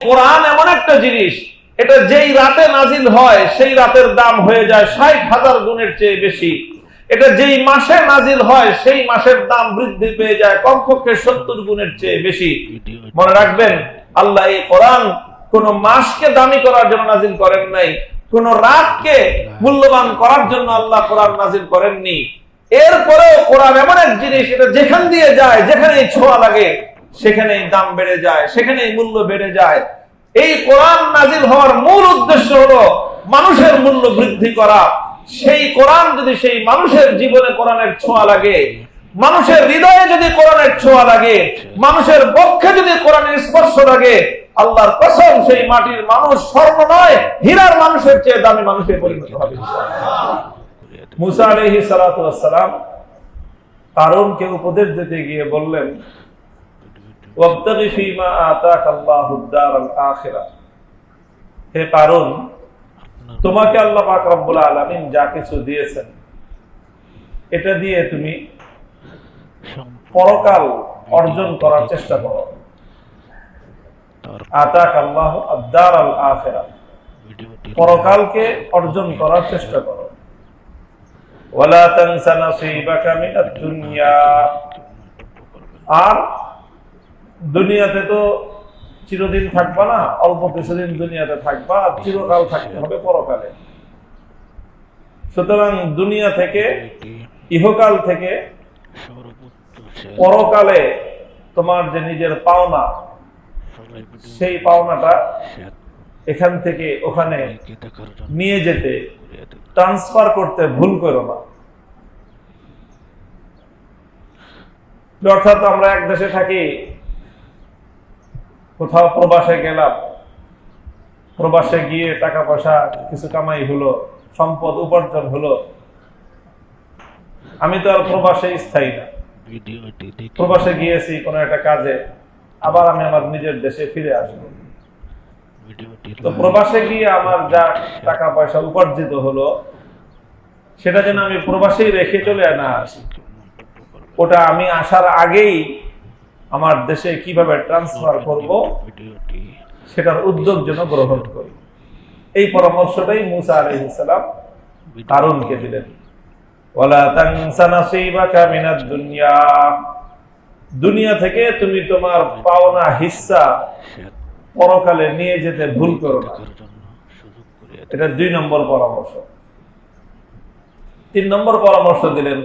কোরআন এমন একটা জিনিস, এটা যেই রাতে নাজিল হয় সেই রাতের দাম হয়ে যায় ৬০,০০০ গুণের চেয়ে বেশি। এটা যেই মাসে নাজিল হয় সেই মাসের দাম বৃদ্ধি পেয়ে যায় কমপক্ষে ৭০ গুণের চেয়ে বেশি। মনে রাখবেন, আল্লাহ এই কোরআন কোন মাসকে দামি করার জন্য নাজিল করেন নাই, কোন রাতকে মূল্যবান করার জন্য আল্লাহ কোরআন নাজিল করেননি। এরপরেও কোরআন এমন এক জিনিস, এটা যেখান দিয়ে যায়, যেখানেই ছোঁয়া লাগে সেখানেই দাম বেড়ে যায়, সেখানেই মূল্য বেড়ে যায়। এই কোরআন নাজিল হওয়ার মূল উদ্দেশ্য হলো মানুষের মূল্য বৃদ্ধি করা। সেই কোরআন যদি সেই মানুষের জীবনে কোরআনের ছোঁয়া লাগে, মানুষের হৃদয়ে যদি কোরআনের ছোঁয়া লাগে, মানুষের বক্ষে যদি কোরআনের স্পর্শ লাগে, আল্লাহর কসম সেই মাটির মানুষ স্বর্ণ নয় হীরার মানুষের চেয়ে দামি মানুষে পরিণত হবে। মুসা আলাইহিস সালাতু ওয়াস সালাম কারূনকে উপদেশ দিতে গিয়ে বললেন, ওয়াবতাগি ফীমা আতাকাল্লাহুদ দারাল আখিরাহ। হে কারূন, তোমাকে আল্লাহ পাক রব্বুল আলামিন যা কিছু দিয়েছেন এটা দিয়ে তুমি পরকাল অর্জন করার চেষ্টা করো। আতাকাল্লাহু আদ-দারাল আখিরাহ, পরকালকে অর্জন করার চেষ্টা করো। ওয়ালা তানসা নাসীবাকা মিনাদ দুনিয়া, আর দুনিয়াতে তো চিরদিন থাকবা না, অল্প কিছুদিন দুনিয়াতে থাকবা, আর চিরকাল থাকতে হবে পরকালে। সুতরাং দুনিয়া থেকে, ইহকাল থেকে পরকালে তোমার যে নিজের পাওনা, সেই পাওনাটা এখান থেকে ওখানে নিয়ে যেতে, ট্রান্সফার করতে ভুল করো না। অর্থাৎ আমরা এক দেশে থাকি, কোথাও প্রবাসে গেলাম, প্রবাসে গিয়ে টাকা পয়সা কিছু কামাই হলো, সম্পদ উপার্জন হলো। আমি তো আর প্রবাসে স্থায়ী না, প্রবাসে গিয়েছি কোনো একটা কাজে, আবার আমি আমার নিজের দেশে ফিরে আসবো। তো প্রবাসে গিয়ে আমার যা টাকা পয়সা উপার্জিত হলো সেটা যেন আমি প্রবাসেই রেখে চলে না আসি, ওটা আমি আসার আগেই আমার দেশে কিভাবে ট্রান্সফার করব সেটার উদ্যোগ যেন গ্রহণ করি। এই পরামর্শটাই মুসা আলাইহিস সালাম কারূনকে দিলেন। ওয়ালা তানসা নাসীবাকা মিনাদ দুনিয়া, দুনিয়া থেকে তুমি তোমার পাওনা হিস্সা পরকালে নিয়ে যেতে ভুল করো না। এটা ২ নম্বর পরামর্শ। ৩ নম্বর পরামর্শ দিলেন,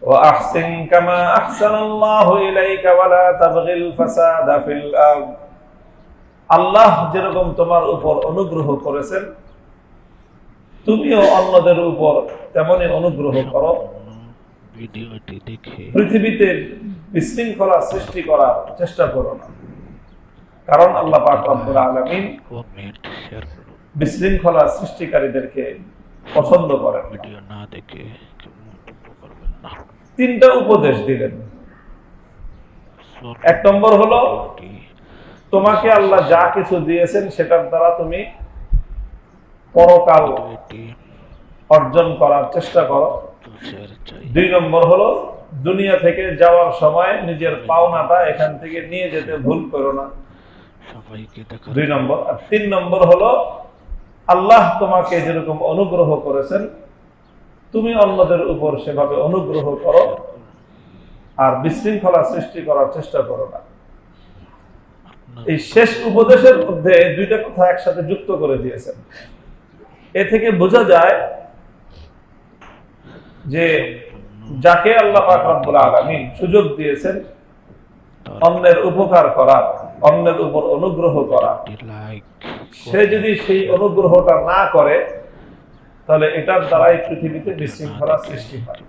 ওয়া আহসিন কামা আহসানাল্লাহু ইলাইকা ওয়ালা তাবগিল ফাসাদা ফিল আরদ। আল্লাহ যেরকম তোমার উপর অনুগ্রহ করেছেন, তুমিও অন্যদের উপর তেমনি অনুগ্রহ করো। পৃথিবীতে বিশৃঙ্খলা সৃষ্টি করার চেষ্টা করো না, কারণ আল্লাহ পাক রব্বুল আলামিন বিশৃঙ্খলা সৃষ্টিকারীদেরকে পছন্দ করেন না। ৩টা উপদেশ দিলেন। ১ নম্বর হলো, তোমাকে আল্লাহ যা কিছু দিয়েছেন সেটার দ্বারা তুমি পরকাল অর্জন করার চেষ্টা করো। ২ নম্বর হলো, দুনিয়া থেকে যাওয়ার সময় নিজের পাওনাটা এখান থেকে নিয়ে যেতে ভুল করো না। ২ নম্বর। আর ৩ নম্বর হলো, আল্লাহ তোমাকে যেরকম অনুগ্রহ করেছেন তুমি অন্যদের উপর সেভাবে অনুগ্রহ করো, আর বিশৃঙ্খলা সৃষ্টি করার চেষ্টা করো না। এই শেষ উপদেশের মধ্যে ২টা কথা একসাথে যুক্ত করে দিয়েছেন। এ থেকে বোঝা যায় যে যাকে আল্লাহ পাক রব্বুল আলামিন সুযোগ দিয়েছেন অন্যের উপকার করার, অন্যের উপর অনুগ্রহ করা, সে যদি সেই অনুগ্রহটা না করে তাহলে এটার দ্বারাই পৃথিবীতে বিশৃঙ্খলা সৃষ্টি হয়।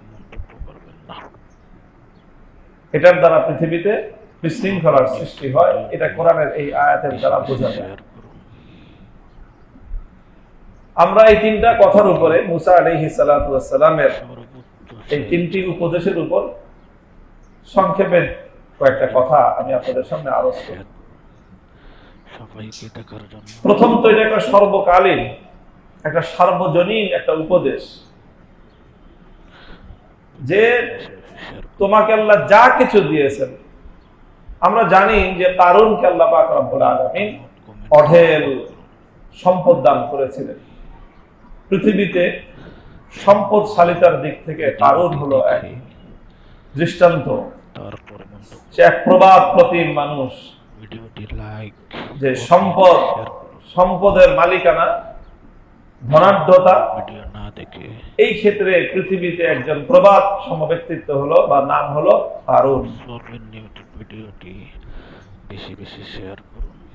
এটার দ্বারা পৃথিবীতে বিশৃঙ্খলার সৃষ্টি হয়, এটা কোরআনের এই আয়াতের দ্বারা বোঝা যায়। আমরা এই ৩টা কথার উপরে মুসা আলাইহিস সালাতু ওয়াস সালামের এই ৩টি উপদেশের উপর সংক্ষেপে কয়েকটা কথা আমি আপনাদের সামনে আরোপ করি। প্রথম তো এটা একটা সর্বকালীন, একটা সার্বজনীন একটা উপদেশ, যে তোমাকে আল্লাহ যা কিছু দিয়েছেন। আমরা জানি যে কারূনকে আল্লাহ পাক রব্বুল আলামিন অঢেল সম্পদ দান করেছিলেন। পৃথিবীতে সম্পদশালিতার দিক থেকে কারণ হলো এক দৃষ্টান্ত। সে এক প্রবাদ প্রতিম মানুষ, যে সম্পদের মালিকানা, ধনাঢ্যতা, এই ক্ষেত্রে পৃথিবীতে একজন প্রবাদ সমব্যক্তিত্ব হলো বা নাম হলো কারুন।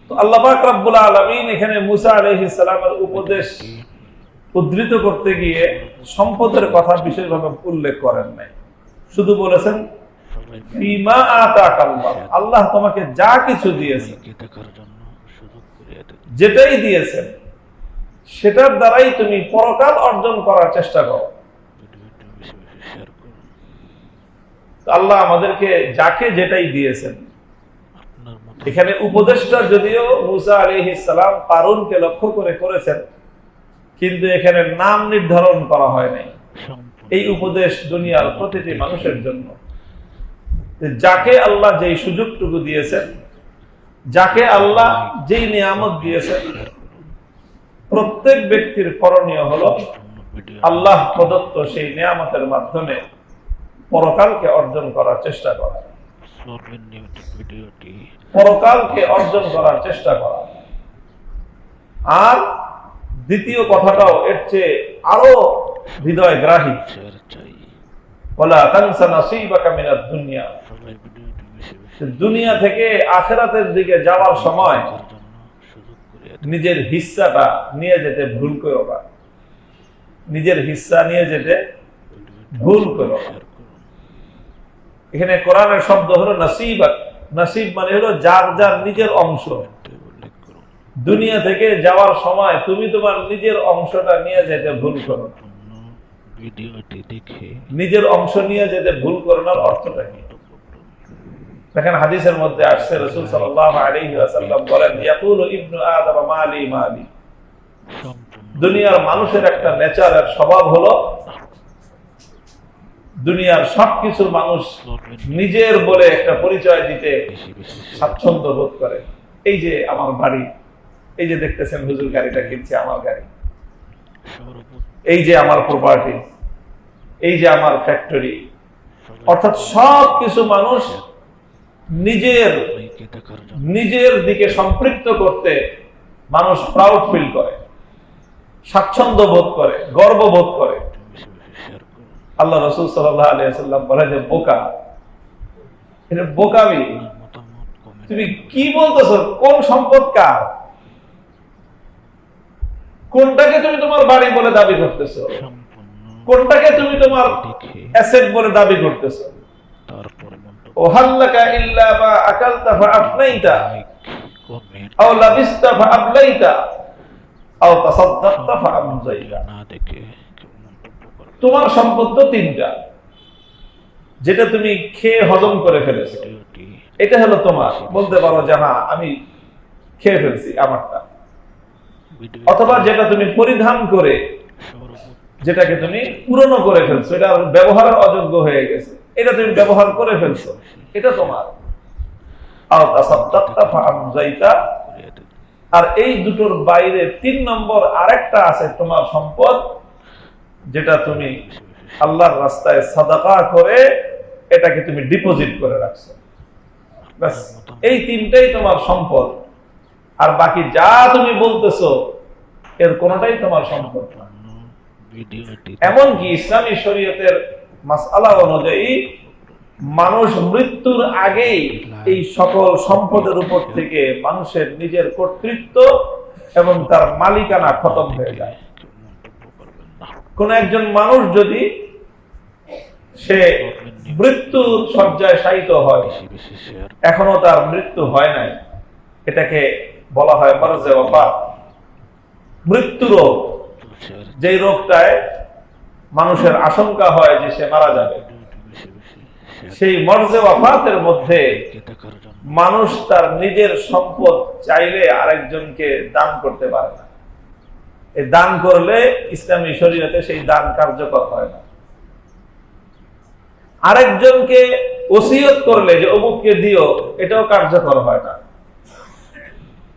তো আল্লাহ পাক রব্বুল আলামিন এখানে মুসা আলাইহিস সালামের উপদেশ উদ্ধৃত করতে গিয়ে সম্পদের কথা বিশেষভাবে উল্লেখ করেন নাই, শুধু বলেছেন ফিমা আতাকাল্লাহ, আল্লাহ তোমাকে যা কিছু দিয়েছেন, যেটাই দিয়েছেন সেটার দ্বারাই তুমি পরকাল অর্জন করার চেষ্টা করো। আল্লাহ আমাদেরকে যাকে যেটাই দিয়েছেন, এখানে উপদেশটা যদিও মুসা আলাইহিস সালাম কারুনকে লক্ষ্য করে করেছেন, কিন্তু এখানে নাম নির্ধারণ করা হয় নাই। এই উপদেশ দুনিয়ার প্রতিটি মানুষের জন্য, যাকে আল্লাহ যেই সুযোগটুকু দিয়েছেন, যাকে আল্লাহ যেই নিয়ামত দিয়েছেন, প্রত্যেক ব্যক্তির করণীয় হলো আল্লাহ প্রদত্ত সেই নিয়ামতের মাধ্যমে পরকালকে অর্জন করার চেষ্টা করা, পরকালকে অর্জন করার চেষ্টা করা। আর দ্বিতীয় কথাটাও এর চেয়ে আরো হৃদয়গ্রাহী, ওয়ালা তানসা নাসীবাকা মিনাদ দুনিয়া, দুনিয়া থেকে আখিরাতের দিকে যাওয়ার সময় নিজের হিস্সাটা নিয়ে যেতে ভুল করো না, নিজের হিস্সা নিয়ে যেতে ভুল করো না। এখানে কোরআনের শব্দ হলো নাসিবাক, নাসিব মানে হলো যার যার নিজের অংশ। দুনিয়া থেকে যাওয়ার সময় তুমি তোমার নিজের অংশটা নিয়ে যেতে ভুল করো না। নিজের অংশ নিয়ে যেতে ভুল করার অর্থটা কি? দেখেন হাদিসের মধ্যে আসছে, রাসূল সাল্লাল্লাহু আলাইহি ওয়াসাল্লাম বলেন, ইয়াকুলু ইবনু আদম মালি মালি। দুনিয়ার মানুষের একটা নেচারের স্বভাব হলো দুনিয়ার সবকিছু মানুষ নিজের বলে একটা পরিচয় দিতে স্বাচ্ছন্দ্য বোধ করে। এই যে আমার বাড়ি, এই যে দেখতেছেন হুজুর গাড়িটা কিনছে আমার গাড়ি, এই যে আমার প্রপার্টি, এই যে আমার ফ্যাক্টরি, অর্থাৎ সব কিছু মানুষ নিজের দিকে সম্পৃক্ত করতে মানুষ প্রাউড ফিল করে, স্বাচ্ছন্দ্য বোধ করে, গর্ব বোধ করে। আল্লাহ রাসূল সাল্লাল্লাহু আলাইহি ওয়াসাল্লাম বলে যে বোকা, এটা বোকামি। তুমি কি বলতেছো? কোন সম্পদ কার? কোনটাকে তুমি তোমার বাড়ি বলে দাবি করতেছো? কোনটাকে তুমি তোমার অ্যাসেট বলে দাবি করতেছো? ওহাল্লাকা ইল্লা মা আকালতা ফাআফনাইতা আও লাবিসতা ফাআবলাইতা আও তাসাদদাকতা ফাআমজাইতা। তোমার সম্পদ তো তিনটা, যেটা তুমি খেয়ে হজম করে ফেলেছো, এটা হলো তোমার। বলতে পারো যে হ্যাঁ আমি খেয়ে ফেলছি, আমারটা। অথবা যেটা তুমি পরিধান করে, যেটাকে তুমি পুরনো করে ফেলছো, এটা ব্যবহারের অযোগ্য হয়ে গেছে, এটা তুমি ব্যবহার করে ফেলছো, এটা তোমার। আর এই দুটোর বাইরে 3 নম্বর আরেকটা আছে তোমার সম্পদ, যেটা তুমি আল্লাহর রাস্তায় সাদাকা করে এটাকে তুমি ডিপোজিট করে রাখছো। ব্যাস, এই তিনটাই তোমার সম্পদ। আর বাকি যা তুমি বলতেছো এর কোনটাই তোমার সম্পদ না। এমনকি ইসলামী শরীয়তের মাসআলা অনুযায়ী মানুষ মৃত্যুর আগেই এই সকল সম্পদের উপর থেকে মানুষের নিজের কর্তৃত্ব এবং তার মালিকানা খতম হয়ে যায়। কোন একজন মানুষ যদি সে মৃত্যুর শয্যায় শায়িত হয়, এখনো তার মৃত্যু হয় নাই, এটাকে বলা হয় মরজে ওয়াফাত, মৃত্যু রোগ। যে রোগটায় মানুষের আশঙ্কা হয় যে সে মারা যাবে, সেই মরজে ওয়াফাতের মধ্যে মানুষ তার নিজের সম্পদ চাইলে আরেকজনকে দান করতে পারে না। এই দান করলে ইসলামী শরীয়তে সেই দান কার্যকর হয় না। আরেকজনকে ওসিয়ত করলে যে অমুককে দিও, এটাও কার্যকর হয় না।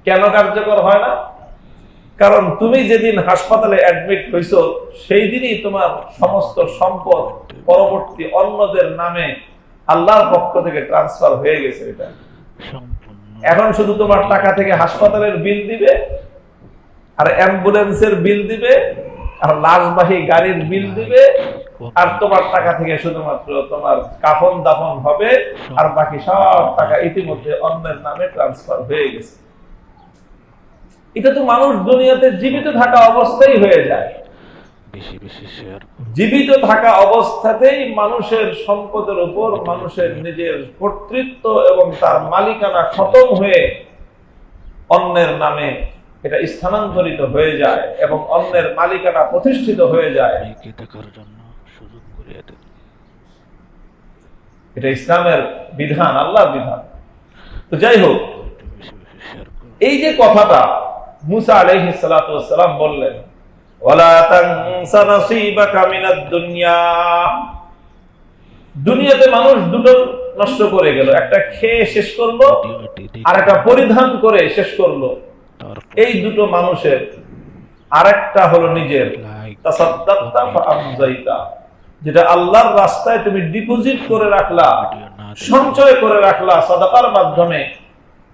কেন কার্যকর হয় না? কারণ তুমি যেদিন হাসপাতালে অ্যাডমিট হইছো সেই দিনই তোমার সমস্ত সম্পদ পরবর্তী অন্যদের নামে আল্লাহর পক্ষ থেকে ট্রান্সফার হয়ে গেছে। এটা এখন শুধু তোমার টাকা থেকে হাসপাতালের বিল দিবে, আর অ্যাম্বুলেন্সের বিল দিবে, আর লাশবাহী গাড়ির বিল দিবে, আর তোমার টাকা থেকে শুধুমাত্র তোমার কাফন দাফন হবে, আর বাকি সব টাকা ইতিমধ্যে অন্যের নামে ট্রান্সফার হয়ে গেছে। এটা তো মানুষ দুনিয়াতে জীবিত থাকা অবস্থায় হয়ে যায়। জীবিত থাকা অবস্থাতেই মানুষের সম্পদের উপর মানুষের নিজের কর্তৃত্ব এবং তার মালিকানা খতম হয়ে অন্যের নামে এটা স্থানান্তরিত হয়ে যায় এবং অন্যের মালিকানা প্রতিষ্ঠিত হয়ে যায়। এটা ইসলামের বিধান, আল্লাহর বিধান। তো যাই হোক, এই যে কথাটা মুসা আলাইহিস সালাতু ওয়াস সালাম বললেন, ওয়ালা তানসা নাসিবাকা মিনাদ দুনিয়া, দুনিয়াতে মানুষ দুটো নষ্ট করে গেল, একটা খেয়ে শেষ করলো আর একটা পরিধান করে শেষ করলো। এই দুটো মানুষের আরেকটা হলো নিজের তাসাদ্দাকতা ফাআমজাইতা, যেটা আল্লাহর রাস্তায় তুমি ডিপোজিট করে রাখলা, সঞ্চয় করে রাখলা সাদাকার মাধ্যমে,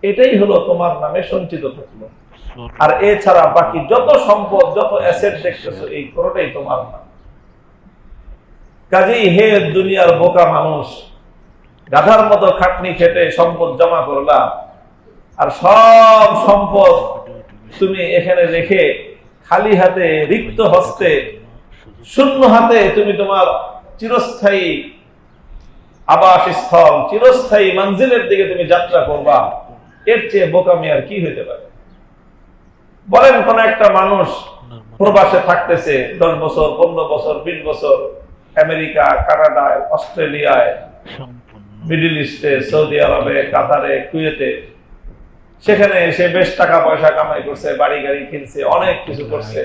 এটাই হলো তোমার নামে সঞ্চিত থাকলো। আর এছাড়া বাকি যত সম্পদ, যত অ্যাসেট দেখতেছো, এই কোনোটাই তোমার না। কাজেই হে দুনিয়ার বোকা মানুষ, গাধার মতো খাটনি খেটে সম্পদ জমা করলা, আর সব সম্পদ তুমি এখানে রেখে খালি হাতে, রিক্ত হস্তে, শূন্য হাতে তুমি তোমার চিরস্থায়ী আবাসস্থল, চিরস্থায়ী মঞ্জিলের দিকে তুমি যাত্রা করবা। এর চেয়ে বোকামি আর কি হইতে পারে? বলেন, কোন একটা মানুষ প্রবাসে থাকতেছে 10 বছর, 15 বছর, 20 বছর, আমেরিকা, কানাডায়, অস্ট্রেলিয়ায়, মিডল ইস্টে, সৌদি আরবে, কাতারে, কুয়েতে, সেখানে এসে বেশ টাকা পয়সা কামাই করছে, বাড়ি গাড়ি কিনছে, অনেক কিছু করছে।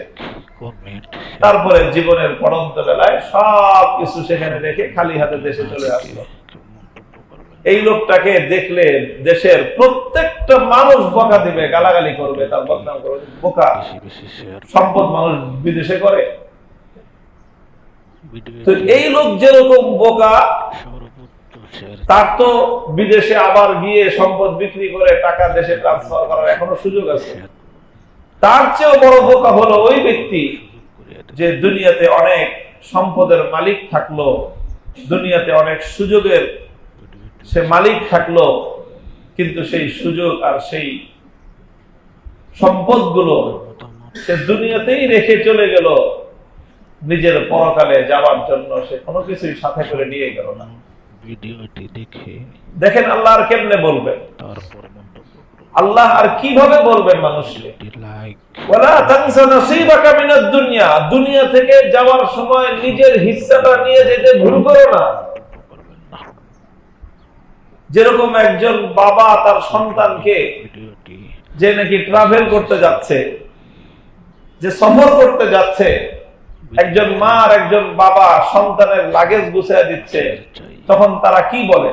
তারপরে জীবনের পড়ন্ত বেলায় সব কিছু সেখানে রেখে খালি হাতে দেশে চলে আসলো। এই লোকটাকে দেখলে দেশের প্রত্যেকটা মানুষ বকা দিবে, গালাগালি করবে, তার বদনাম করবে, বোকা। সম্পদ মানুষ বিদেশে করে। তো এই লোক যেরকম বোকা, তার তো বিদেশে আবার গিয়ে সম্পদ বিক্রি করে টাকা দেশে ট্রান্সফার করার এখনো সুযোগ আছে। তার চেয়েও বড় বোকা হলো ওই ব্যক্তি যে দুনিয়াতে অনেক সম্পদের মালিক থাকলো, দুনিয়াতে অনেক সুযোগের সে মালিক থাকলো, কিন্তু সেই সুযোগ আর সেই সম্পদগুলো সে দুনিয়াতেই রেখে চলে গেল, নিজের পরকালে যাওয়ার জন্য সে কোনো কিছুই সাথে করে নিয়ে গেল না। ভিডিওটি দেখে দেখেন আল্লাহ আর কেমনে বলবেন, আল্লাহ আর কিভাবে বলবেন মানুষকে, ওয়ালা তানসা নাসিবাকা মিনাদ দুনিয়া, দুনিয়া থেকে যাওয়ার সময় নিজের হিস্সাটা নিয়ে যেতে ভুল করো না। যেরকম একজন বাবা তার সন্তানকে, যে নাকি ট্রাভেল করতে যাচ্ছে, যে সফর করতে যাচ্ছে, একজন মা আর একজন বাবা সন্তানের লাগেজ গুছিয়ে দিচ্ছে, তখন তারা কি বলে?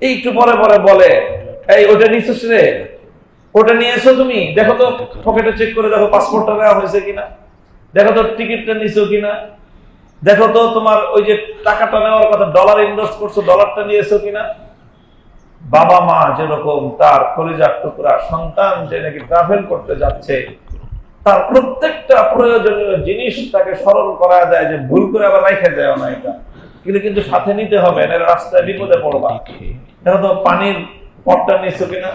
এই একটু পরে পরে বলে, এই ওটা নিছিস রে, ওটা নিয়ে এসো, তুমি দেখো তো, পকেটে চেক করে দেখো পাসপোর্টটা নেওয়া হয়েছে কিনা, দেখো তো টিকিটটা নিছো কিনা, দেখো তো তোমার ওই যে টাকাটা নেওয়ার কথা ডলার ইনভেস্ট করছো, ডলারটা নিয়ে এসো কিনা। বাবা মা যেরকম তার কলিজার টুকরা সন্তান যে নাকি ট্রাভেল করতে যাচ্ছে, তার প্রত্যেকটা প্রয়োজনীয় জিনিস তাকে স্মরণ করা দেয়, যে ভুল করে আবার রেখে যায় না, এটা কিন্তু সাথে নিতে হবে, না রাস্তায় বিপদে পড়বা। দেখো তো পানির পটটা নিছো কিনা,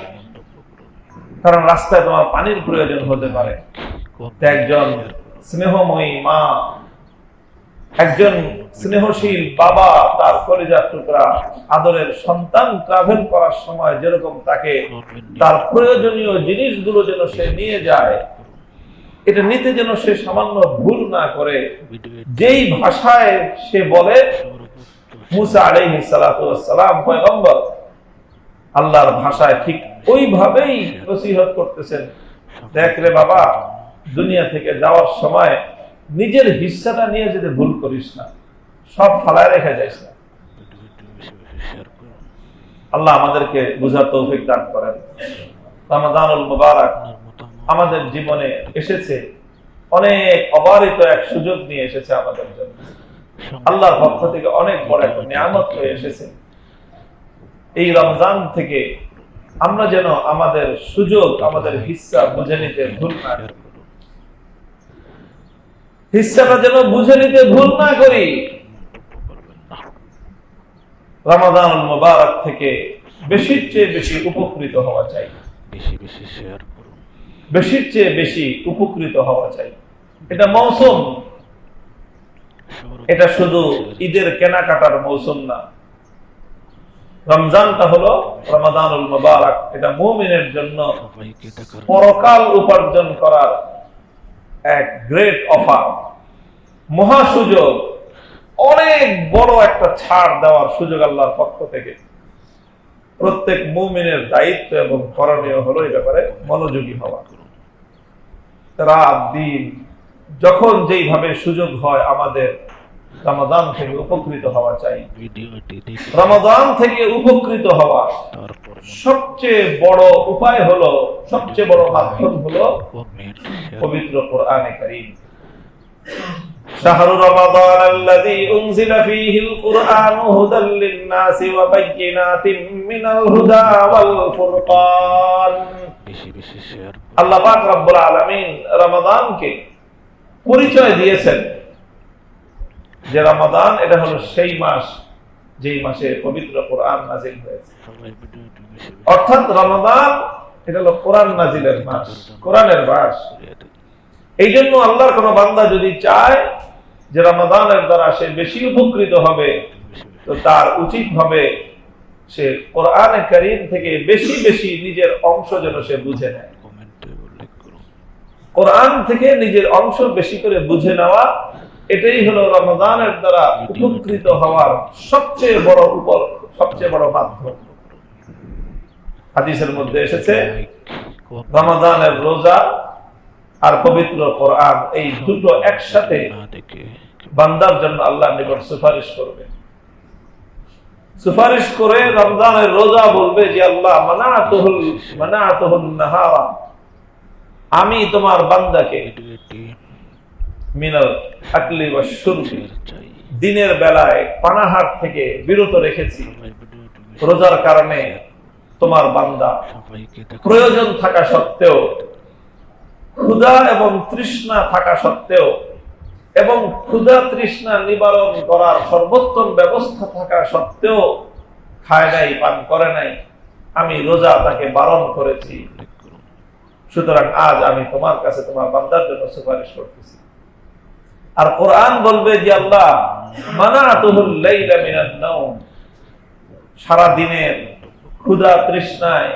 কারণ রাস্তায় তোমার পানির প্রয়োজন হতে পারে। একজন স্নেহময়ী মা, একজন স্নেহশীল বাবা তার কলিজার টুকরা আদরের সন্তান ট্রাভেল করার সময় যেরকম তাকে তার প্রয়োজনীয় জিনিসগুলো যেন সে নিয়ে যায়, এটা নিতে যেন সে সামান্য ভুল না করে, যেই ভাষায় সে বলে, মুসা আলাইহিস সালাতু ওয়াস সালাম পয়গম্বর আল্লাহর ভাষায় ঠিক ওইভাবেই নসিহত করতেছেন। দেখ রে বাবা, দুনিয়া থেকে যাওয়ার সময় নিজের হিস্সাটা নিয়ে যেতে ভুল করিস না, সব ফালায় রেখে যাইস না। আল্লাহ আমাদেরকে বুঝার তৌফিক দান করেন। রমাদানুল মুবারক আপনার মতামত আমাদের জীবনে এসেছে, অনেক অবারিত এক সুযোগ নিয়ে এসেছে আমাদের জন্য। আল্লাহর পক্ষ থেকে অনেক বড় একটা নিয়ামত হয়ে এসেছে। এই রমজান থেকে আমরা যেন আমাদের সুযোগ, আমাদের হিস্সা বুঝে নিতে ভুল না করি। হিস্সাটা যেন বুঝে নিতে ভুল না করি। রমাদানুল মুবারক থেকে বেশির চেয়ে বেশি উপকৃত হওয়া চাই, বেশি বেশি শেয়ার করুন। বেশির চেয়ে বেশি উপকৃত হওয়া চাই। এটা মৌসুম, এটা শুধু ঈদের কেনাকাটার মৌসুম না। রমজানটা হলো রমাদানুল মুবারক, এটা মুমিনের জন্য সবাইকে দেখার পরকাল উপার্জন করার এক গ্রেট অফার, মহা সুযোগ, অনেক বড় একটা ছাড় দেওয়ার সুযোগ আল্লাহর পক্ষ থেকে। প্রত্যেক মুমিনের দায়িত্ব এবং করণীয় হলো এই ব্যাপারে মনোযোগী হওয়া। রাত দিন যখন যেইভাবে সুযোগ হয় আমাদের রমাদান থেকে উপকৃত হওয়া চাই। ভিডিওটি দেখে রমাদান থেকে উপকৃত হওয়া তারপর সবচেয়ে বড় উপায় হলো, সবচেয়ে বড় মাধ্যম হলো কমেন্ট শেয়ার পবিত্র কোরআনে কারীম। শাহরু রমাদান আল্লাযী উনজিলা ফীহিল কুরআনু হুদাল লিন-নাসি ওয়া বায়্যিনাতিন মিনাল হুদা ওয়াল ফুরকান। বেশি বেশি শেয়ার আল্লাহ পাক রব্বুল আলামিন রমাদানকে পরিচয় দিয়েছেন যে রমাদান এটা হলো সেই মাস যেই মাসে পবিত্র কোরআন নাযিল হয়েছে। সবাই ভিডিওটি বেশি বেশি অর্থাৎ রমাদান এটা হলো কোরআন নাযিলের মাস, কোরআনের মাস। করে দিন। এই জন্য আল্লাহর কোন বান্দা যদি চায় যে রমাদানের দ্বারা সে বেশি উপকৃত হবে, বেশি বেশি তো তার উচিত হবে সে কোরআনে কারীম থেকে বেশি বেশি নিজের অংশ যেন সে বুঝে নেয়। কমেন্টে উল্লেখ করুন। কোরআন থেকে নিজের অংশ বেশি করে বুঝে নেওয়া, এটাই হলো রমাদানের দ্বারা উপকৃত হওয়ার সবচেয়ে বড় মাধ্যম। হাদিসের মধ্যে এসেছে লাইক কমেন্ট রমাদানের রোজা আর পবিত্র কোরআন এই দুটো একসাথে না দেখে বান্দার জন্য আল্লাহর নিকট সুপারিশ করবে। সুপারিশ করে রমজানের রোজা বলবে যে আল্লাহ মানাতুহুল নাহারা, আমি তোমার বান্দাকে ভিডিওটি মিনাল আকলি ওয়াশ শুরবি, শেয়ার চাই। দিনের বেলায় পানাহার থেকে বিরত রেখেছি। সবাই ভিডিওটি বেশি রোজার কারণে তোমার বান্দা সবাইকে দেখার প্রয়োজন থাকা সত্ত্বেও, ক্ষুধা এবং তৃষ্ণা থাকা সত্ত্বেও, এবং ক্ষুধা তৃষ্ণা নিবারণ করার সর্বোত্তম ব্যবস্থা থাকা সত্ত্বেও খায় নাই, পান করে নাই, আমি রোজা তাকে বারণ করেছি। উল্লেখ করুন। সুতরাং আজ আমি তোমার কাছে তোমার বান্দার জন্য সুপারিশ করতেছি। আর কোরআন বলবে যে আল্লাহ মানাতুহুল লাইলা মিনান নাওম, সারা দিনের ক্ষুধা তৃষ্ণায়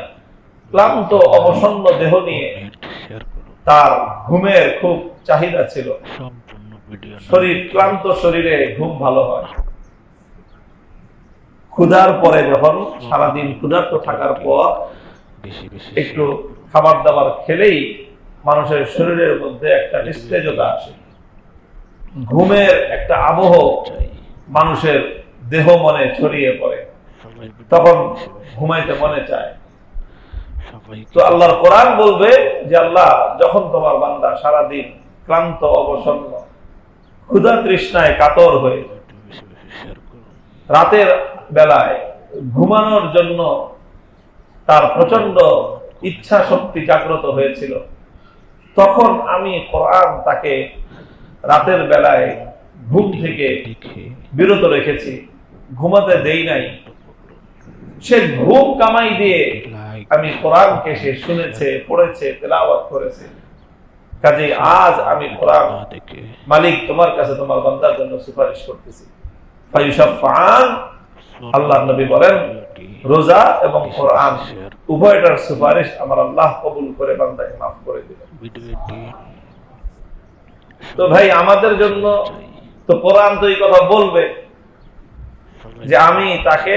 ক্লান্ত অবসন্ন দেহ নিয়ে কমেন্ট শেয়ার করুন। তার ঘুমের খুব চাহিদা ছিল। সম্পূর্ণ ভিডিও না শরীর ক্লান্ত শরীরে ঘুম ভালো হয়। ক্ষুধার পরে যখন সারাদিন ক্ষুধার্ত থাকার পর বেশি বেশি একটু খাবার দাবার খেলেই মানুষের শরীরের মধ্যে একটা নিস্তেজতা আসে, ঘুমের একটা আবহ চাই। মানুষের দেহ মনে ছড়িয়ে পড়ে, সবাই ভিডিও তখন বেশি বেশি ঘুমাইতে মনে চায়। সবাইকে তো আল্লাহর কোরআন বলবে যে আল্লাহ যখন তোমার বান্দা সারাদিন ক্লান্ত অবসন্ন ক্ষুধা তৃষ্ণায় কাতর হয়ে ভিডিওটি বেশি বেশি শেয়ার করুন। রাতের বেলায় ঘুমানোর জন্য তার প্রচন্ড ইচ্ছা শক্তি জাগ্রত হয়েছিল, তখন আমি কোরআন তাকে রাতের বেলায় ঘুম থেকে দেখে বিরত রেখেছি, ঘুমাতে দেই নাই। সে ঘুম কামাই দিয়ে লাইক আমি কোরআনকে সে শুনেছে, পড়েছে, তেলাওয়াত করেছে। কাজে আজ আমি কোরআন না দেখে মালিক তোমার কাছে তোমার বান্দার জন্য সুপারিশ করতেছি। ফায়ুশাফাআন, আল্লাহর নবী বলেন রোজা এবং কোরআন উভয়টার সুপারিশ আমার আল্লাহ কবুল করে বান্দাকে মাফ করে দিবেন। ভিডিওটি তো ভাই আমাদের জন্য তো কোরআন তো এই কথা বলবে সবাই যে আমি তাকে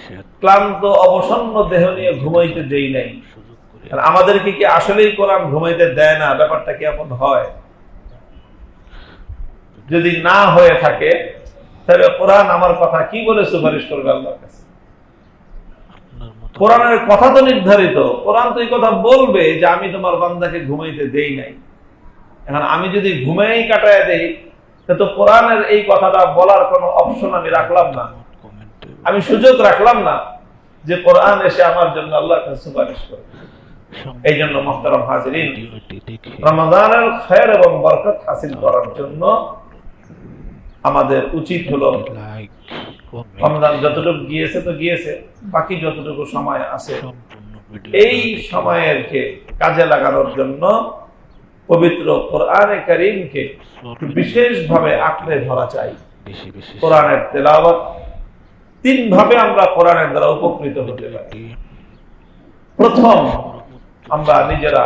শেয়ার ক্লান্ত অবসন্ন দেহ নিয়ে ঘুমাইতে দেই নাই। সুযোগ করে আর আমাদেরকে কি আসলেই কোরআন ঘুমাইতে দেয় না? ব্যাপারটা কি এমন হয়? যদি না হয়ে থাকে তাহলে কোরআন আমার কথা কি বলে সুপারিশ করবে আল্লাহর কাছে? আপনার মত কোরআনের কথা তো নির্ধারিত, কোরআন তো এই কথা বলবে যে আমি তোমার বান্দাকে ঘুমাইতে দেই নাই। এখন আমি যদি ঘুমাই কাটায় দেই, তো কোরআনের এই কথাটা বলার কোনো অপশন আমি রাখলাম না, কমেন্টে আমি সুযোগ রাখলাম না যে কোরআন এসে আমার জন্য আল্লাহর কাছে সুপারিশ করবে। এই জন্য মুহতারাম হাজিরিন, ভিডিওটি দেখে রমাদানের খায়ের এবং বরকত হাসিল করার জন্য আমাদের উচিত হলো লাইক কমেন্ট রমজান যতটুকু গিয়েছে তো গিয়েছে, বাকি যতটুকু সময় আছে সম্পূর্ণ ভিডিও এই সময়েরকে কাজে লাগানোর জন্য পবিত্র কোরআনে কারীমকে একটু বিশেষভাবে আঁকড়ে ধরা চাই। বেশি বেশি কোরআনের তেলাওয়াত, তিন ভাবে আমরা কোরআনের দ্বারা উপকৃত হতে পারি। ভিডিওটি প্রথম, আমরা নিজেরা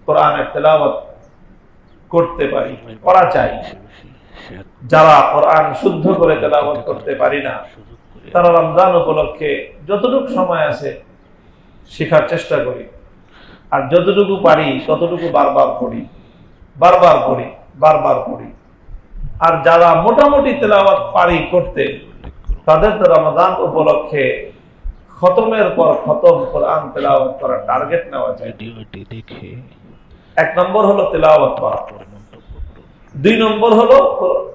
কোরআনের তেলাওয়াত করতে পারি, করা চাই। বেশি বেশি শেয়ার যারা কোরআন শুদ্ধ করে তেলাওয়াত করতে পারি না, সুযোগ করে তারা রমজান উপলক্ষে যতটুকু সময় আছে শেখার চেষ্টা করি, আর যতটুকু পারি ততটুকু বারবার পড়ি, বারবার পড়ি, বারবার পড়ি। আর যারা মোটামুটি তেলাওয়াত পারি করতে, উল্লেখ করুন। তাদের তো রমজান উপলক্ষে খতমের পর খতম কোরআন তেলাওয়াত করার টার্গেট নেওয়া যায়। ভিডিওটি দেখে এক নম্বর হলো তেলাওয়াত করা, পরে মন্তব্য করুন। 2 নম্বর হলো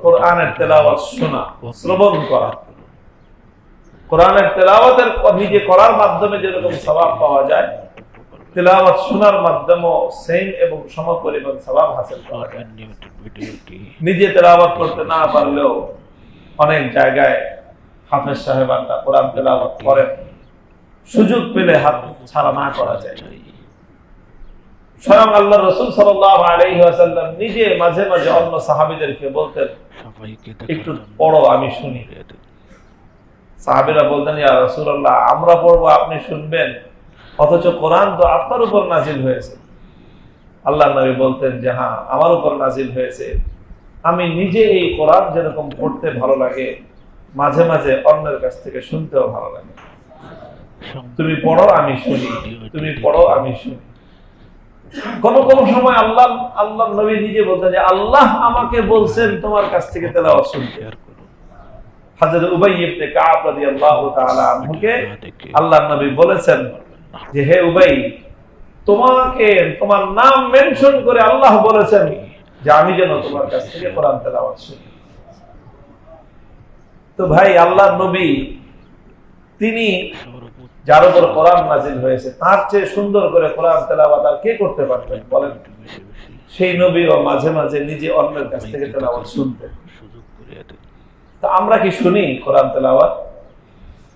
কোরআনের তেলাওয়াত শোনা, শ্রবণ করা। কোরআনের তেলাওয়াতের নিজে করার মাধ্যমে যেরকম সওয়াব পাওয়া যায়, তেলাওয়াত শোনার মাধ্যমেও সেম এবং সমপরিমাণ সওয়াব হাসিল করা যায়। ভিডিওটি নিজে তেলাওয়াত করতে না পারলেও অনেক জায়গায় হাফেজ সাহেবানরা কোরআন তেলাওয়াত করেন, সুযোগ পেলে হাত ছাড়া না করা যায়। চাই স্বয়ং আল্লাহ রাসূল সাল্লাল্লাহু আলাইহি ওয়াসাল্লাম নিজে মাঝে মাঝে অন্য সাহাবীদেরকে বলতেন, সবাইকে একটু দেখার জন্য পড়ো আমি শুনি। ভিডিওটি সাহাবীরা বলতেন, ইয়া রাসূলুল্লাহ, আমরা পড়বো আপনি শুনবেন, অথচ কোরআন তো আপনার উপর নাজিল হয়েছে। আল্লাহর নবী বলতেন যে হ্যাঁ, আমার উপর নাজিল হয়েছে। আমি নিজে এই কোরআন যেরকম পড়তে ভালো লাগে, মাঝে মাঝে অন্যের কাছ থেকে শুনতেও ভালো লাগে। তুমি পড়ো আমি শুনি, তুমি পড়ো আমি শুনি। কোন কোন সময় আল্লাহ নবী নিজে বলতেন যে আল্লাহ আমাকে বলছেন তোমার কাছ থেকে তেলাওয়াত শুনতে। শেয়ার করুন। হযরত উবাই ইবনে কাব রাদিয়াল্লাহু তাআলা আনহুকে আল্লাহর নবী বলেছেন যে হে উবাই, তোমাকে তোমার নাম মেনশন করে আল্লাহ বলেছেন যে আমি যেন তোমার কাছ থেকে কোরআন তেলাওয়াত শুনি। তো ভাই, আল্লাহর নবী তিনি যার উপর কোরআন নাজিল হয়েছে, তার চেয়ে সুন্দর করে কোরআন তেলাওয়াত আর কে করতে পারবেন বলেন? বেশি বেশি সেই নবীও মাঝে মাঝে নিজে অন্যের কাছ থেকে তেলাওয়াত শুনতেন। সুযোগ করে দেন। তো আমরা কি শুনি কোরআন তেলাওয়াত?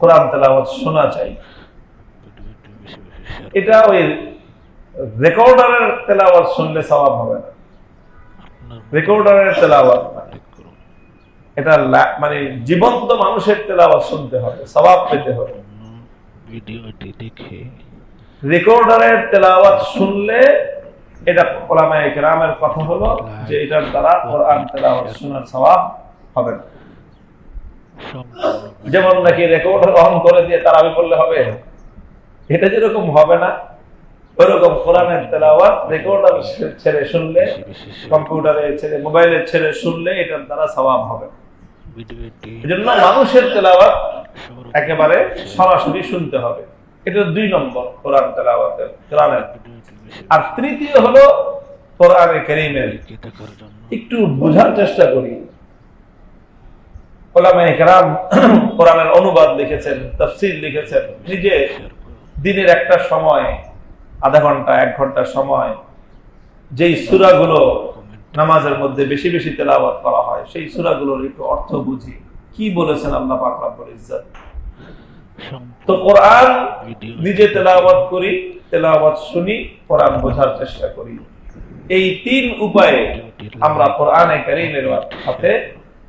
কোরআন তেলাওয়াত শোনা চাই। ভিডিওটি বেশি বেশি শেয়ার এটা ওই রেকর্ডারের তেলাওয়াত শুনলে সওয়াব হবে না, আপনার রেকর্ডারের তেলাওয়াত না। উল্লেখ করুন। এটা মানে জীবন্ত মানুষের তেলাওয়াত শুনতে হবে, সওয়াব পেতে হবে। ভিডিওটি দেখে রেকর্ডারের তেলাওয়াত শুনলে, এটা উলামায়ে কেরামের কথা হলো যে এটার দ্বারা কোরআন তেলাওয়াত শোনার সওয়াব হবে না। সম্পূর্ণ যেমন নাকি রেকর্ডার অন করে দিয়ে তারাবি পড়লে হবে, এটা যেরকম হবে না, ওইরকম কোরআনের তেলাওয়াত রেকর্ডার ছেড়ে শুনলে, বেশি বেশি শেয়ার কম্পিউটারে ছেড়ে, মোবাইলে ছেড়ে শুনলে এটার দ্বারা সওয়াব হবে। ভিডিওটি এজন্য মানুষের তেলাওয়াত একেবারে সরাসরি শুনতে হবে। এটা 2 নম্বর কোরআন তেলাওয়াতের, কোরআনের। ভিডিওটি বেশি আর তৃতীয় হলো কোরআনে কারীমের বেশি দেখার জন্য একটু বোঝার চেষ্টা করি। উলামায়ে কেরাম কোরআনের অনুবাদ লিখেছেন, তাফসীর লিখেছেন। নিজে শেয়ার করুন। দিনের একটা সময়, আধা ঘন্টা 1 ঘন্টা সময়, যেই সূরাগুলো নামাজের মধ্যে বেশি বেশি তেলাওয়াত করা হয়, সেই সূরাগুলোর একটু অর্থ বুঝি, কি বলেছেন আল্লাহ পাক রব্বুল ইজ্জত। তো কোরআন নিজে তেলাওয়াত করি, তেলাওয়াত শুনি, কোরআন বোঝার চেষ্টা করি। এই 3 উপায়ে আমরা কোরআনে কারীমের সাথে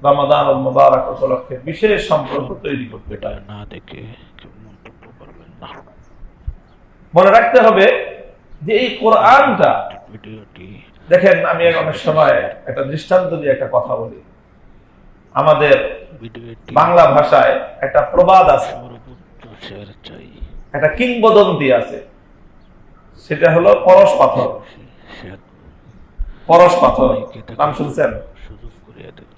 রমাদানুল মুবারক উপলক্ষে বিশেষ সম্পর্ক তৈরি করতে পারি। না দেখে কেউ মন্তব্য করবেন না। মনে রাখতে হবে যে এই কোরআনটা, ভিডিওটি দেখেন আমি অনেক সময় একটা দৃষ্টান্ত দিয়ে একটা কথা বলি। আমাদের ভিডিওটি বাংলা ভাষায় একটা প্রবাদ আছে, সর্বোচ্চ শেয়ার চাই। একটা কিংবদন্তি আছে, সেটা হলো পরশ পাথর। শেয়ার পরশ পাথর নাম শুনছেন? সুযোগ করে দেন।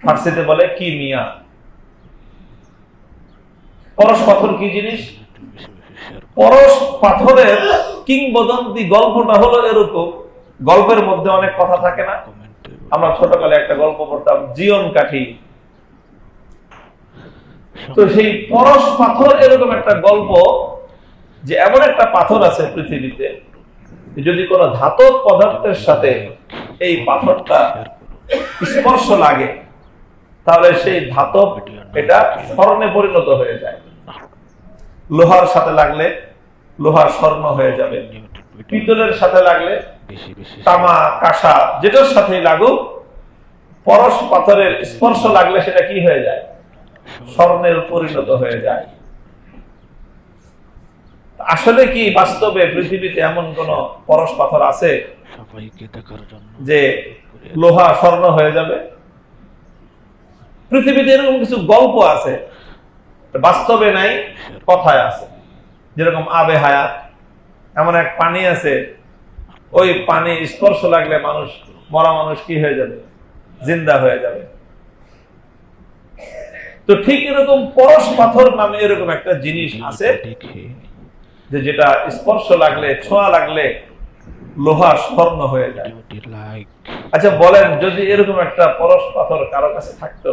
ফার্সিতে বলে কি মিয়া। পরশ পাথর কি জিনিস? বেশি বেশি পরশ পাথরের কিংবদন্তি গল্পটা হলো এরকম, গল্পের মধ্যে অনেক কথা থাকে না। আমরা ছোটকালে একটা গল্প পড়তাম, জীবন কাঠি। তো সেই পরশ পাথর এরকম একটা গল্প যে এমন একটা পাথর আছে পৃথিবীতে, যদি কোনো ধাতব পদার্থের সাথে এই পাথরটা স্পর্শ লাগে তাহলে সেই ধাতব এটা স্বর্ণে পরিণত হয়ে যায়। লোহার সাথে লাগলে লোহার স্বর্ণ হয়ে যাবে, পিতলের সাথে লাগলে তামা কাঁসা যেটার সাথে লাগুক, পরশ পাথরের স্পর্শ লাগলে সেটা কি হয়ে যায়? স্বর্ণের পরিণত হয়ে যায়। আসলে কি বাস্তবে পৃথিবীতে এমন কোন পরশ পাথর আছে যে লোহা স্বর্ণ হয়ে যাবে? পৃথিবীতে এরকম কিছু গল্প আছে, বাস্তবে নাই, কথায় আছে। যেরকম আবে হায়াত, এমন এক পানি আছে, ওই পানি স্পর্শ লাগলে মানুষ, মরা মানুষ কি হয়ে যাবে? জিন্দা হয়ে যাবে। তো ঠিক এরকম পরশ পাথর নামে এরকম একটা জিনিস আছে যে যেটা স্পর্শ লাগলে, ছোঁয়া লাগলে লোহা স্বর্ণ হয়ে যায়। আচ্ছা বলেন, যদি এরকম একটা পরশ পাথর কারো কাছে থাকতো,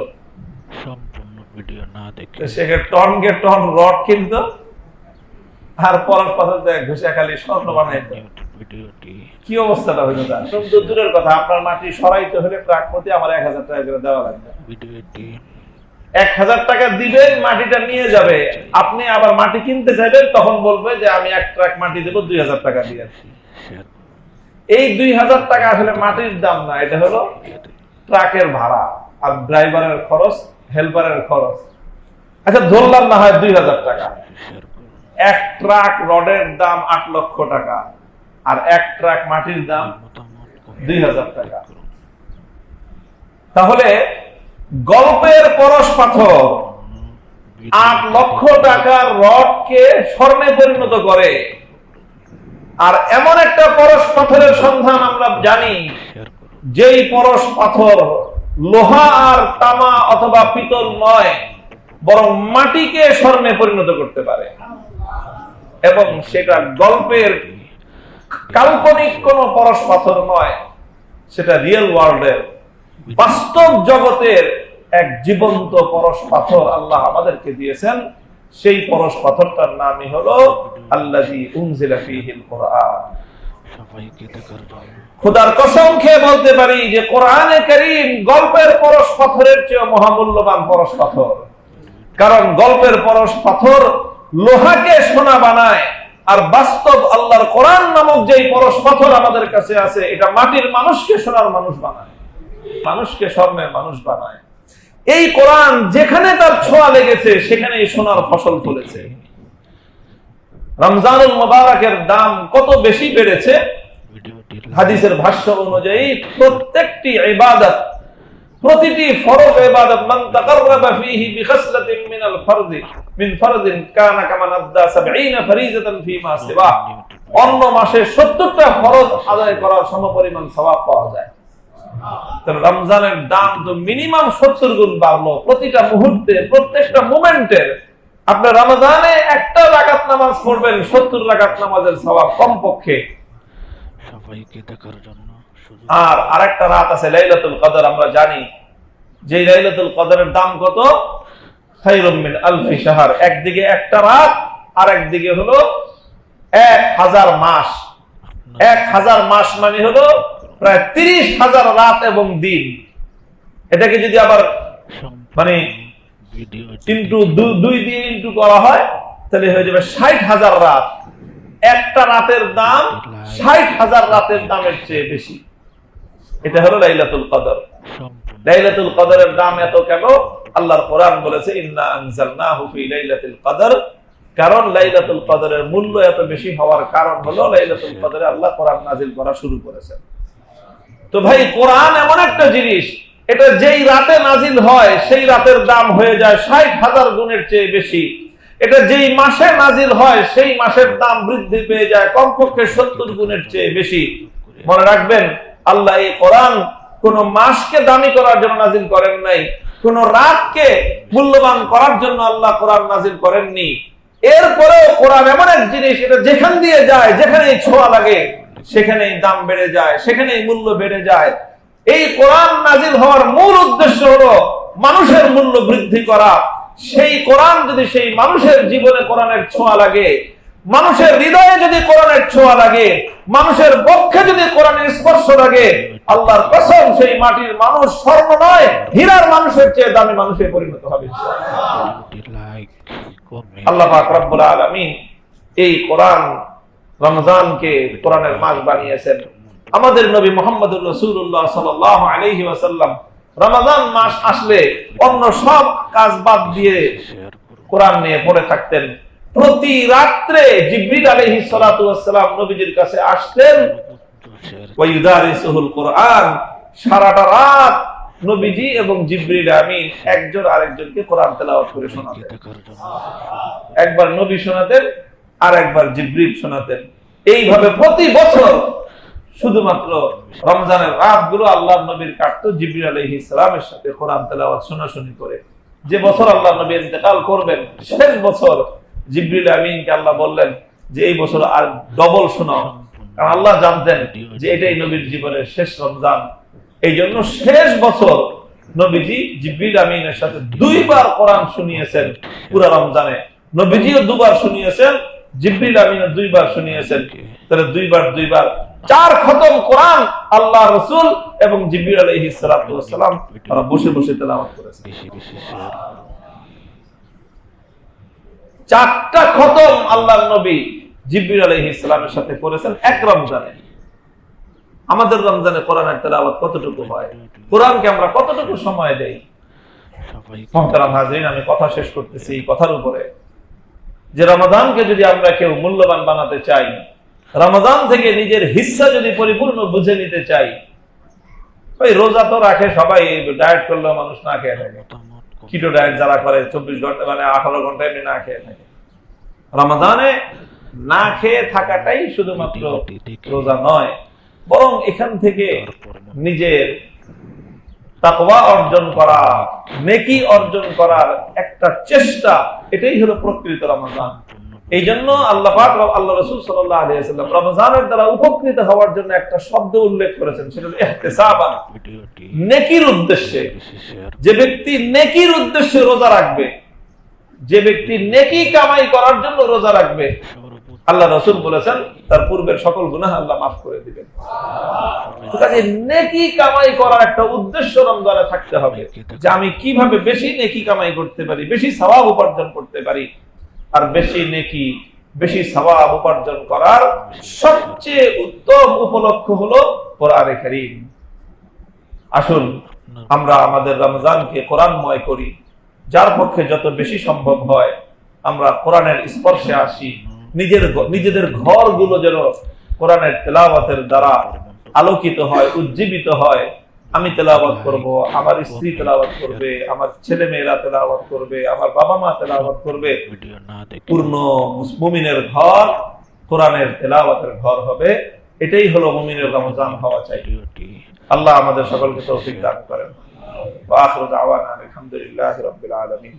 সম্পূর্ণ ভিডিও না দেখে সেখানে টনকে টন রড কিনতো আর পরশ পাথর ঘষে খালি স্বর্ণ বানাইতো, কি অবস্থাটা হইতো? তার তো দূরের কথা, আপনার মাটি সরাইতে হলে ট্রাক প্রতি আমার 1000 টাকা করে দেওয়া লাগবে। 1000 টাকা দিবেন, মাটিটা নিয়ে যাবে। আপনি আবার মাটি কিনতে চাইবেন, তখন বলবে যে আমি এক ট্রাক মাটি দেবো 2000 টাকা দিয়ে। এই 2000 টাকা আসলে মাটির দাম না, এটা হলো ট্রাকের ভাড়া আর ড্রাইভারের খরচ, হেল্পারের খরচ। আচ্ছা ধরলাম না হয় 2000 টাকা। এক ট্রাক রডের দাম 8 লক্ষ টাকা আর এক ট্রাক মাটির দাম 2000 টাকা। তাহলে গল্পের পরশ পাথর 8 লক্ষ টাকার রডকে স্বর্ণে পরিণত করে। আর এমন একটা পরশ পাথরের সন্ধান আমরা জানি, যেই পরশ পাথর লোহা আর তামা অথবা পিতল নয়, বরং মাটিকে স্বর্ণে পরিণত করতে পারে। এবং সেটা গল্পের কাল্পনিক কোন পরশ পাথর নয়, সেটা রিয়েল ওয়ার্ল্ডের, বাস্তব জগতের এক জীবন্ত পরশ পাথর আল্লাহ আমাদেরকে দিয়েছেন। সেই পরশ পাথরটার নামই হলো আল্লাযী উনজিলা ফীহিল কুরআন। খোদার কসম খেয়ে বলতে পারি যে কোরআনে কারীম গল্পের পরশ পাথরের চেয়ে মহামূল্যবান পরশ পাথর। কারণ গল্পের পরশ পাথর লোহাকে সোনা বানায়, আর বাস্তব আল্লাহর কোরআন নামক যেই পরশ পাথর আমাদের কাছে আছে, এটা মাটির মানুষকে সোনার মানুষ বানায়, মানুষকে স্বর্ণের মানুষ বানায়। এই কোরআন যেখানে তার ছোঁয়া লেগেছে সেখানেই সোনার ফসল ফলেছে। রমজানুল মুবারকের দাম কত বেশি বেড়েছে? হাদিসের ভাষ্য অনুযায়ী প্রত্যেকটি ইবাদত, প্রতিটি ফরজ ইবাদত, মান তাকাররাবা ফীহি বিখাসলাতিন মিনাল ফরজি মিন ফরজিন কানা কামান আদা 70 ফরিজাতান ফীমা সিওয়া। অন্য মাসে 70টা ফরজ আদায় করার সমপরিমাণ সওয়াব পাওয়া যায়। তাহলে রমজানের দাম তো মিনিমাম 70 গুণ বাড়লো প্রতিটা মুহূর্তে, প্রত্যেকটা মোমেন্টের। আপনি রমজানে একটা রাকাত নামাজ পড়বেন, 70 রাকাত নামাজের সওয়াব কমপক্ষে। সবাইকে দেখার জন্য। আর আরেকটা রাত আছে লাইলাতুল কদর। আমরা জানি যে লাইলাতুল কদরের দাম কত? খায়রুম মিন আলফি শাহর। একদিকে একটা রাত, আর একদিকে হলো 1000 মাস। 1000 মাস মানে হলো প্রায় 30,000 রাত এবং দিন। এটাকে যদি আবার মানে কিন্তু 2 দিয়ে ইনটু করা হয় তাহলে হয়ে যাবে 60,000 রাত। একটা রাতের দাম 60,000 রাতের দামের চেয়ে বেশি। এটা হলো লাইলাতুল কদর। লাইলাতুল কদরের দাম এত কেন? আল্লাহর কোরআন বলেছে ইন্না আনজালনাহু ফি লাইলাতুল কদর। কারণ লাইলাতুল কদরের মূল্য এত বেশি হওয়ার কারণ হলো লাইলাতুল কদরে আল্লাহ কোরআন নাযিল করা শুরু করেছেন। তো ভাই কোরআন এমন একটা জিনিস, এটা যেই রাতে নাযিল হয় সেই রাতের দাম হয়ে যায় 60,000 গুণের চেয়ে বেশি। এটা যেই মাসে নাযিল হয় সেই মাসের দাম বৃদ্ধি পেয়ে যায় কমপক্ষে 70 গুণের চেয়ে বেশি। মনে রাখবেন, আল্লাহ এই কোরআন কোন মাসকে দামি করার জন্য নাযিল করেন নাই, কোন রাতকে মূল্যবান করার জন্য আল্লাহ কোরআন নাযিল করেননি। এরপরেও কোরআন এমন এক জিনিস, এটা যেখান দিয়ে যায়, যেখানেই ছোঁয়া লাগে সেখানেই দাম বেড়ে যায়, সেখানেই মূল্য বেড়ে যায়। এই কোরআন নাজিল হওয়ার মূল উদ্দেশ্য হলো মানুষের মূল্য বৃদ্ধি করা। সেই কোরআন যদি সেই মানুষের জীবনে কোরআনের ছোঁয়া লাগে, মানুষের হৃদয়ে যদি কোরআনের ছোঁয়া লাগে, মানুষের পক্ষে যদি কোরআনের স্পর্শ লাগে, আল্লাহর কসম সেই মাটির মানুষ স্বর্ণ নয়, হীরার মানুষের চেয়ে দামি মানুষে পরিণত হবে। আল্লাহ পাক রব্বুল আলামিন এই কোরআন রমজানকে কোরআনের মাস বানিয়েছেন। আমাদের নবী মুহাম্মদুর রাসূলুল্লাহ সাল্লাল্লাহু আলাইহি ওয়াসাল্লাম রমজান মাস আসলে অন্য সব কাজ বাদ দিয়ে কোরআন নিয়ে পড়ে থাকতেন। প্রতি রাত্রে জিবরিল আলাইহিস সালাতু ওয়াস সালাম নবীজির কাছে আসতেন, ওয়া ইউদারিসুল কোরআন। সারাটা রাত নবীজি এবং জিবরিল আমিন একজন আরেকজনকে কোরআন তেলাওয়াত করে শোনাতেন। একবার নবী শোনাতেন আর একবার জিবরিল শোনাতেন। এইভাবে প্রতি বছর শুধুমাত্র রমজানের রাতগুলো আল্লাহর নবীর কাটতো জিবরিল আলাইহিস সালামের সাথে কোরআন তেলাওয়াত শোনাশুনি করে। যে বছর আল্লাহর নবী ইন্তেকাল করবেন, শেষ বছর জিবরিল আমিনকে আল্লাহ বললেন যে এই বছর আর ডবল শোনাও, কারণ আল্লাহ জানতেন যে এটাই নবীর জীবনের শেষ রমজান। এই জন্য শেষ বছর নবীজি জিবরিল আমিনের সাথে দুইবার কোরআন শুনিয়েছেন পুরা রমজানে। নবীজিও দুবার শুনিয়েছেন, জিবরিল আমিনও দুইবার শুনিয়েছেন। তাহলে দুইবার 4 খতম কোরআন আল্লাহ রাসূল এবং জিবরিল আলাইহিস সালাতু ওয়াস সালাম তারা বসে বসে তেলাওয়াত করেছেন। 4টা খতম আল্লাহর নবী জিবরিল আলাইহিস সালামের সাথে করেছেন এক রমজানে। আমাদের রমজানে কোরআনের তেলাওয়াত কতটুকু হয়? কোরআনকে আমরা কতটুকু সময় দেই? মুহতারাম হাজরিন, আমি কথা শেষ করতেছি এই কথার উপরে যে রমাদানকে যদি আমরা কেউ মূল্যবান বানাতে চাই, রমাদান থেকে নিজের হিস্সা যদি পরিপূর্ণ বুঝে নিতে চাই, ওই রোজা তো রাখে সবাই, ডায়েট করলেও মানুষ না খেয়ে থাকে। কিটো ডায়েট যারা করে 24 ঘন্টা মানে 18 ঘন্টা এমনি না খেয়ে থাকে। রমাদানে না খেয়ে থাকাটাই শুধুমাত্র রোজা নয়, বরং এখান থেকে নিজের তাকওয়া অর্জন করা, নেকি অর্জন করার একটা চেষ্টা, এটাই হলো প্রকৃত রমজান। এই জন্য আল্লাহ পাক আল্লাহ রাসূল সাল্লাল্লাহু আলাইহি ওয়াসাল্লাম রমজানের দ্বারা উপকৃত হওয়ার জন্য একটা শব্দ উল্লেখ করেছেন, সেটা হলো ইহতিসাবান, নেকির উদ্দেশ্যে। যে ব্যক্তি নেকির উদ্দেশ্যে রোজা রাখবে, যে ব্যক্তি নেকি কামাই করার জন্য রোজা রাখবে, আল্লাহ রাসূল বলেছেন তার পূর্বের সকল গুনাহ আল্লাহ মাফ করে দিবেন। কাজে নেকি কামাই করার একটা উদ্দেশ্য রমজানে থাকতে হবে, যে আমি কিভাবে বেশি নেকি কামাই করতে পারি, বেশি সওয়াব উপার্জন করতে পারি। আর বেশি নেকি, বেশি সওয়াব উপার্জন করার সবচেয়ে উত্তম উপলক্ষ হলো কোরআনে কারীম। আসুন আমরা আমাদের রমজানকে কোরআনময় করি। যার পক্ষে যত বেশি সম্ভব হয় আমরা কোরআনের স্পর্শে আসি। নিজেদের ঘরগুলো যেন কোরআনের তেলাওয়াতের দ্বারা আলোকিত হয়, উজ্জীবিত হয়। আমি তেলাওয়াত করব, আমার স্ত্রী তেলাওয়াত করবে, আমার ছেলে মেয়েরা তেলাওয়াত করবে, আমার বাবা মা তেলাওয়াত করবে। পূর্ণ মুমিনের ঘর কোরআনের তেলাওয়াতের ঘর হবে। এটাই হলো মুমিনের রমজান হওয়া চাই। আল্লাহ আমাদের সকলকে তৌফিক দান করেন। ওয়া আখিরু দাওয়ানা আলহামদুলিল্লাহি রাব্বিল আলামিন।